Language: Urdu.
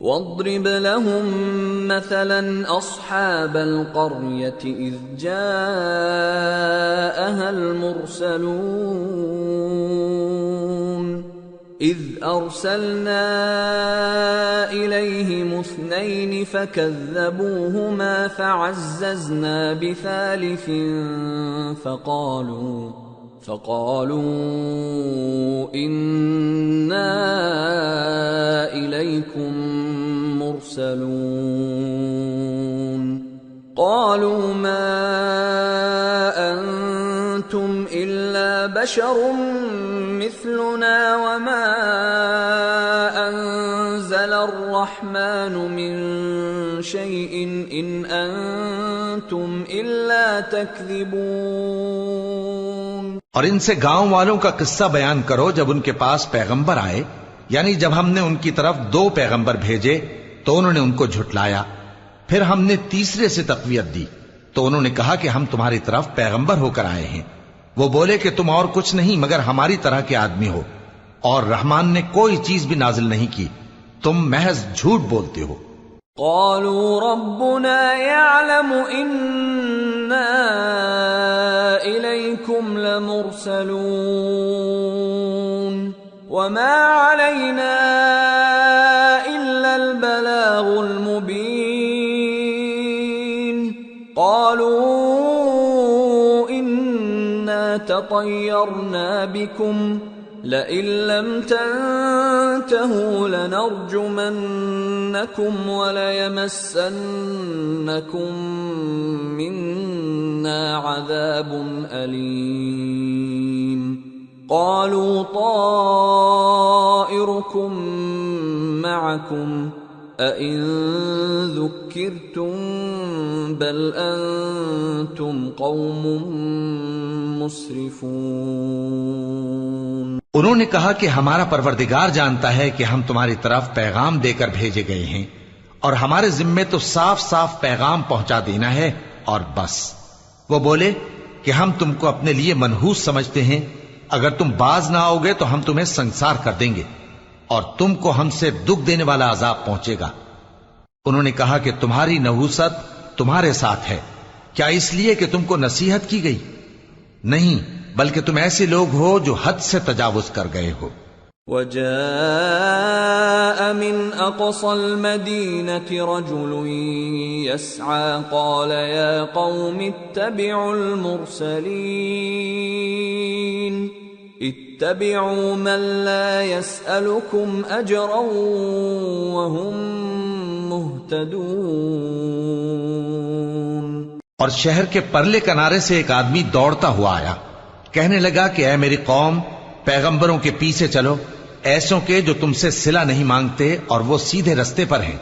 واضرب لهم مثلا أصحاب القرية إذ جاءها المرسلون إذ أرسلنا إليهم اثنين فكذبوهما فعززنا بثالث فقالوا إنا إليكم مرسلون قالوا ما أنتم إلا بشر مثلنا وما أنزل الرحمن من شيء إن أنتم إلا تكذبون۔ اور ان سے گاؤں والوں کا قصہ بیان کرو جب ان کے پاس پیغمبر آئے، یعنی جب ہم نے ان کی طرف 2 پیغمبر بھیجے تو انہوں نے ان کو جھٹلایا، پھر ہم نے تیسرے سے تقویت دی تو انہوں نے کہا کہ ہم تمہاری طرف پیغمبر ہو کر آئے ہیں۔ وہ بولے کہ تم اور کچھ نہیں مگر ہماری طرح کے آدمی ہو، اور رحمان نے کوئی چیز بھی نازل نہیں کی، تم محض جھوٹ بولتے ہو۔ قالوا ربنا يعلم إنا إليكم لمرسلون وما علينا إلا البلاغ المبين قالوا إنا تطيرنا بكم لئن لم تنتهوا لنرجمنكم وليمسنكم منا عذاب أليم قالوا طائركم معكم أئن ذكرتم بل أنتم قوم مسرفون۔ انہوں نے کہا کہ ہمارا پروردگار جانتا ہے کہ ہم تمہاری طرف پیغام دے کر بھیجے گئے ہیں، اور ہمارے ذمے تو صاف صاف پیغام پہنچا دینا ہے اور بس۔ وہ بولے کہ ہم تم کو اپنے لیے منحوس سمجھتے ہیں، اگر تم باز نہ آؤ گے تو ہم تمہیں سنسار کر دیں گے اور تم کو ہم سے دکھ دینے والا عذاب پہنچے گا۔ انہوں نے کہا کہ تمہاری نحوست تمہارے ساتھ ہے، کیا اس لیے کہ تم کو نصیحت کی گئی؟ نہیں، بلکہ تم ایسے لوگ ہو جو حد سے تجاوز کر گئے ہو۔ وجاء من أقصى المدينة رجل يسعى قال يا قوم اتبعوا المرسلين اتبعوا من لا يسألكم أجرا وهم مهتدون۔ اور شہر کے پرلے کنارے سے ایک آدمی دوڑتا ہوا آیا، کہنے لگا کہ اے میری قوم، پیغمبروں کے پیچھے چلو، ایسوں کے جو تم سے صلہ نہیں مانگتے اور وہ سیدھے رستے پر ہیں۔